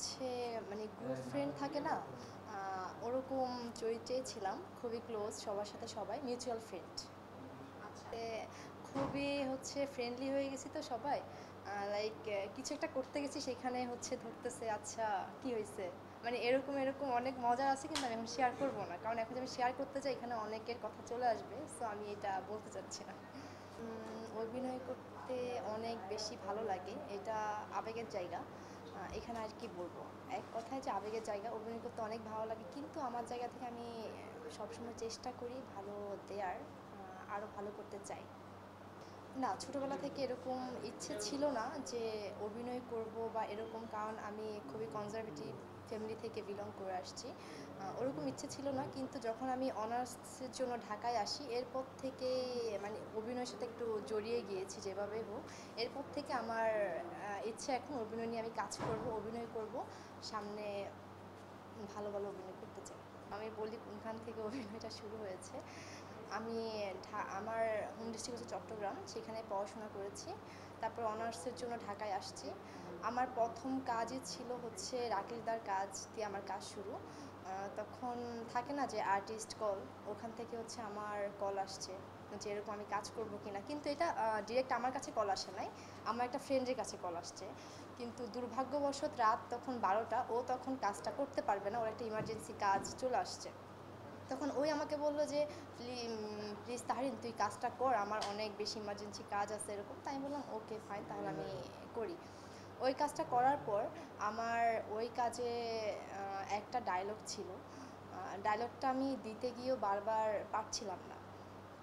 হচ্ছে মানে group friend থাকে না, ওরকম চরিত্রে ছিলাম, খুবই ক্লোজ সবার সাথে, সবাই মিউচুয়াল ফ্রেন্ড। খুবই হচ্ছে ফ্রেন্ডলি হয়ে গেছি তো সবাই, লাইক কিছু একটা করতে গেছি সেখানে হচ্ছে ধরতেছে, আচ্ছা কি হয়েছে, মানে এরকম এরকম অনেক মজা আছে, কিন্তু আমি এখন শেয়ার করবো না, কারণ এখন যদি আমি শেয়ার করতে চাই এখানে অনেকের কথা চলে আসবে, সো আমি এটা বলতে চাচ্ছি না। অভিনয় করতে অনেক বেশি ভালো লাগে, এটা আবেগের জায়গা। এখানে আর কি বলবো, এক কথায় যে আবেগের জায়গা, অভিনয় করতে অনেক ভালো লাগে, কিন্তু আমার জায়গা থেকে আমি সবসময় চেষ্টা করি ভালো দেওয়ার, আরও ভালো করতে চাই। না, ছোটোবেলা থেকে এরকম ইচ্ছে ছিল না যে অভিনয় করব বা এরকম, কারণ আমি খুবই কনজারভেটিভ ফ্যামিলি থেকে বিলং করে আসছি। ওরকম ইচ্ছে ছিল না, কিন্তু যখন আমি অনার্সের জন্য ঢাকায় আসি এরপর থেকে মানে অভিনয়ের সাথে একটু জড়িয়ে গিয়েছি যেভাবে হোক। এরপর থেকে আমার ইচ্ছে এখন অভিনয় নিয়ে আমি কাজ করব, অভিনয় করব, সামনে ভালো ভালো অভিনয় করতে চাই। আমি বলি কোনখান থেকে অভিনয়টা শুরু হয়েছে। আমি আমার হোম ডিস্ট্রিক্ট হচ্ছে চট্টগ্রাম, সেখানে পড়াশোনা করেছি, তারপর অনার্সের জন্য ঢাকায় আসছি। আমার প্রথম কাজই ছিল হচ্ছে রাকেশদার কাজ দিয়ে আমার কাজ শুরু। তখন থাকে না যে আর্টিস্ট কল, ওখান থেকে হচ্ছে আমার কল আসছে যে এরকম আমি কাজ করব কিনা, কিন্তু এটা ডিরেক্ট আমার কাছে কল আসে নাই, আমার একটা ফ্রেন্ডের কাছে কল আসছে। কিন্তু দুর্ভাগ্যবশত রাত তখন 12টা, ও তখন কাজটা করতে পারবে না, ওর একটা ইমার্জেন্সি কাজ চলে আসছে। তখন ওই আমাকে বললো যে প্লিজ তাহরিন তুই কাজটা কর, আমার অনেক বেশি ইমার্জেন্সি কাজ আছে এরকম। তাই আমি বললাম ওকে ফাইন, তাহলে আমি করি। ওই কাজটা করার পর আমার ওই কাজে একটা ডায়লগ ছিল, ডায়লগটা আমি দিতে গিয়েও বারবার পারছিলাম না।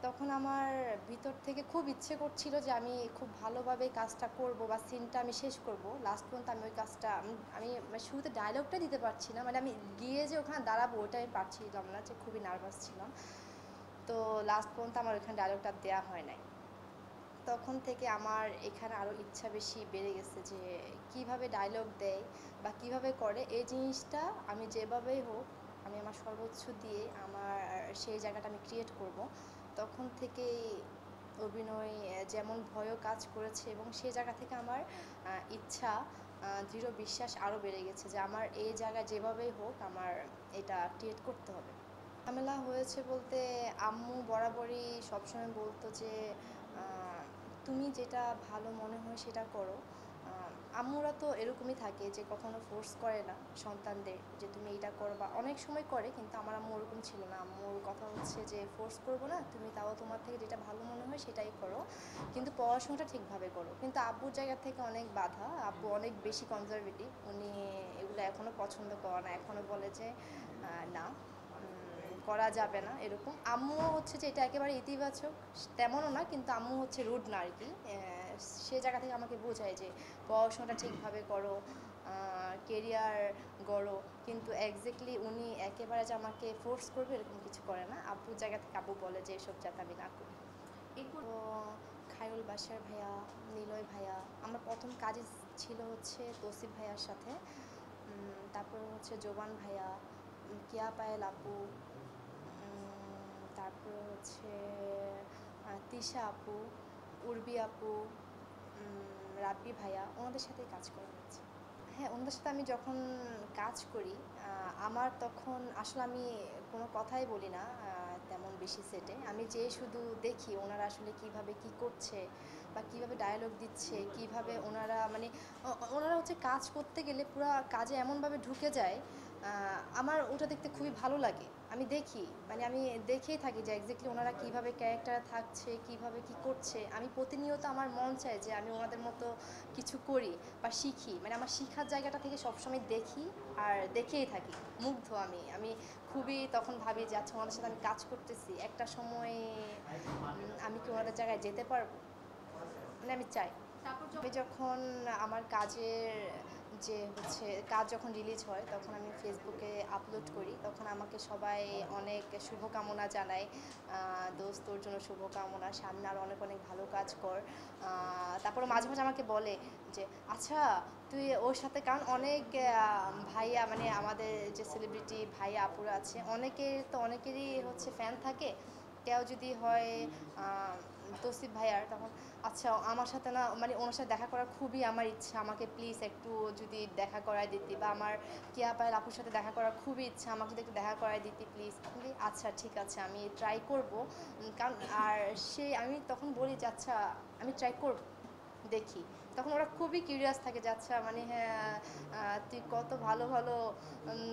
তখন আমার ভিতর থেকে খুব ইচ্ছে করছিল যে আমি খুব ভালোভাবে কাজটা করব বা সিনটা আমি শেষ করব, লাস্ট পর্যন্ত আমি ওই কাজটা আমি মানে শুরুতে ডায়লগটা দিতে পারছি না, মানে আমি গিয়ে যে ওখানে দাঁড়াবো ওটা আমি পারছিলাম না, যে খুবই নার্ভাস ছিলাম। তো লাস্ট পর্যন্ত আমার ওইখানে ডায়লগটা দেওয়া হয় নাই। তখন থেকে আমার এখানে আরও ইচ্ছা বেশি বেড়ে গেছে যে কিভাবে ডায়লগ দেয় বা কিভাবে করে, এই জিনিসটা আমি যেভাবেই হোক আমি আমার সর্বোচ্চ দিয়ে আমার সেই জায়গাটা আমি ক্রিয়েট করব। তখন থেকেই অভিনয় যেমন ভয়ও কাজ করেছে, এবং সেই জায়গা থেকে আমার ইচ্ছা, দৃঢ় বিশ্বাস আরও বেড়ে গেছে যে আমার এই জায়গায় যেভাবেই হোক আমার এটা ক্রিয়েট করতে হবে। ঝামেলা হয়েছে বলতে, আম্মু বরাবরই সবসময় বলতো যে তুমি যেটা ভালো মনে হয় সেটা করো। আম্মুরা তো এরকমই থাকে যে কখনো ফোর্স করে না সন্তানদের যে তুমি এইটা করো, বা অনেক সময় করে, কিন্তু আমার আম্মু ওরকম ছিল না। আম্মুর কথা হচ্ছে যে ফোর্স করবো না, তুমি তাও তোমার থেকে যেটা ভালো মনে হয় সেটাই করো, কিন্তু পড়াশোনাটা ঠিকভাবে করো। কিন্তু আব্বুর জায়গা থেকে অনেক বাধা, আব্বু অনেক বেশি কনজারভেটিভ, উনি এগুলো এখনও পছন্দ করে না, এখনও বলে যে না, করা যাবে না এরকম। আম্মুও হচ্ছে যে এটা একেবারে ইতিবাচক তেমনও না, কিন্তু আম্মু হচ্ছে রুড না আর কি, সে জায়গা থেকে আমাকে বোঝায় যে পড়াশোনাটা ঠিকভাবে করো, কেরিয়ার গড়ো, কিন্তু এক্স্যাক্টলি উনি একেবারে যে আমাকে ফোর্স করবে এরকম কিছু করে না। আব্বুর জায়গা থেকে আব্বু বলে যে এসব যাতে আমি না করি। তো খায়রুল বাসার ভাইয়া, নিলয় ভাইয়া, আমার প্রথম কাজই ছিল হচ্ছে তৌসিফ ভাইয়ার সাথে, তারপর হচ্ছে জোবান ভাইয়া, কিয়া পায়েল আপু, তারপর হচ্ছে তিশা আপু, উর্বি আপু, রাব্বি ভাইয়া, ওনাদের সাথেই কাজ করা হয়েছে। হ্যাঁ, ওনাদের সাথে আমি যখন কাজ করি আমার তখন আসলে আমি কোনো কথাই বলি না তেমন বেশি সেটে, আমি যেয়ে শুধু দেখি ওনারা আসলে কিভাবে কি করছে বা কিভাবে ডায়ালগ দিচ্ছে, কিভাবে ওনারা মানে ওনারা হচ্ছে কাজ করতে গেলে পুরো কাজে এমনভাবে ঢুকে যায়, আমার ওটা দেখতে খুবই ভালো লাগে। আমি দেখি, মানে আমি দেখেই থাকি যে এক্স্যাক্টলি ওনারা কীভাবে ক্যারেক্টারে থাকছে, কিভাবে কি করছে, আমি প্রতিনিয়ত আমার মন চায় যে আমি ওনাদের মতো কিছু করি বা শিখি, মানে আমার শিখার জায়গাটা থেকে সবসময় দেখি আর দেখেই থাকি, মুগ্ধ আমি আমি খুবই তখন ভাবি যে আচ্ছা ওনাদের সাথে আমি কাজ করতেছি, একটা সময় আমি কি ওনাদের জায়গায় যেতে পারবো, মানে আমি চাই। আমি যখন আমার কাজের যে হচ্ছে কাজ যখন রিলিজ হয় তখন আমি ফেসবুকে আপলোড করি, তখন আমাকে সবাই অনেক শুভকামনা জানায়, দোস্ত তোর জন্য শুভকামনা, সামনে আরও অনেক অনেক ভালো কাজ কর। তারপরে মাঝে মাঝে আমাকে বলে যে আচ্ছা তুই ওর সাথে, কারণ অনেক ভাইয়া মানে আমাদের যে সেলিব্রিটি ভাইয়া আপুরা আছে অনেকের তো অনেকেরই হচ্ছে ফ্যান থাকে, কেউ যদি হয় তৌসিফ ভাইয়ার, তখন আচ্ছা আমার সাথে না মানে ওনার সাথে দেখা করার খুবই আমার ইচ্ছা, আমাকে প্লিজ একটু যদি দেখা করায় দিতি, বা আমার কিয়া পায়েল আপুর সাথে দেখা করার খুবই ইচ্ছা, আমাকে যদি একটু দেখা করায় দিতি প্লিজ। আচ্ছা ঠিক আছে আমি ট্রাই করব। কারণ আর আমি তখন বলি যে আচ্ছা আমি ট্রাই করব, দেখি। তখন ওরা খুবই কিউরিয়াস থাকে যে আচ্ছা মানে হ্যাঁ তুই কত ভালো ভালো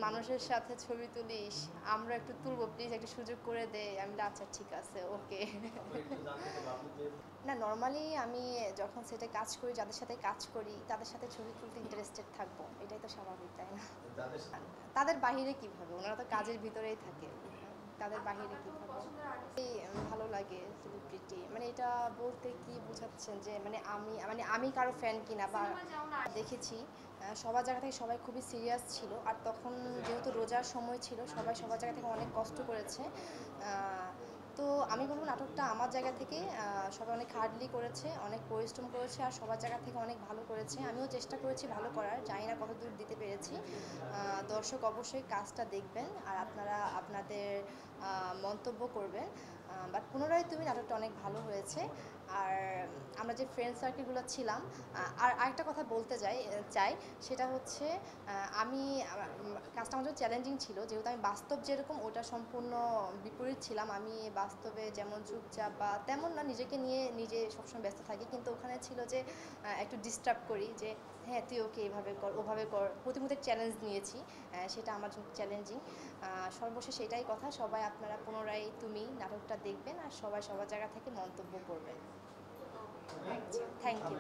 মানুষের সাথে ছবি তুলিস, আমরা একটু তুলবো প্লিজ, একটু সুযোগ করে দে। আমি বলি, আচ্ছা ঠিক আছে ওকে। না নর্মালি আমি যখন সেটে কাজ করি, যাদের সাথে কাজ করি তাদের সাথে ছবি তুলতে ইন্টারেস্টেড থাকবো, এটাই তো স্বাভাবিক তাই না? তাদের বাহিরে কিভাবে, ওনারা তো কাজের ভিতরেই থাকে, তাদের বাহিরে কিভাবে এই ভালো লাগে সেলিব্রিটি মানে এটা বলতে কি বোঝাচ্ছেন, যে মানে আমি কারো ফ্যান কিনা বা দেখেছি সবার জায়গা থেকে সবাই খুবই সিরিয়াস ছিল, আর তখন যেহেতু রোজার সময় ছিল সবাই সবার জায়গা থেকে অনেক কষ্ট করেছে। তো আমি বলবো নাটকটা আমার জায়গা থেকে সবাই অনেক হার্ডলি করেছে, অনেক পরিশ্রম করেছে, আর সবার জায়গা থেকে অনেক ভালো করেছে। আমিও চেষ্টা করেছি ভালো করার, জানি না কত দূর দিতে পেরেছি। দর্শক অবশ্যই কাজটা দেখবেন আর আপনারা আপনাদের মন্তব্য করবেন। বাট পুনরায় তুমি নাটকটা অনেক ভালো হয়েছে। আর আমরা যে ফ্রেন্ড সার্কেলগুলো ছিলাম, আর আরেকটা কথা বলতে চাই, সেটা হচ্ছে আমি কাজটা আমার জন্য চ্যালেঞ্জিং ছিল, যেহেতু আমি বাস্তব যেরকম ওটা সম্পূর্ণ বিপরীত ছিলাম। আমি বাস্তবে যেমন চুপচাপ বা তেমন না, নিজেকে নিয়ে নিজে সবসময় ব্যস্ত থাকি, কিন্তু ওখানে ছিল যে একটু ডিস্টার্ব করি, যে হ্যাঁ তুই ওকে এভাবে কর ওভাবে কর, প্রতিমুহূর্তে চ্যালেঞ্জ নিয়েছি, সেটা আমার জন্য চ্যালেঞ্জিং। সর্বশেষ এটাই কথা, সবাই আপনারা পুনরায় তুমি নাটকটা দেখবেন আর সবাই সবার জায়গা থেকে মন্তব্য করবেন। Thank you.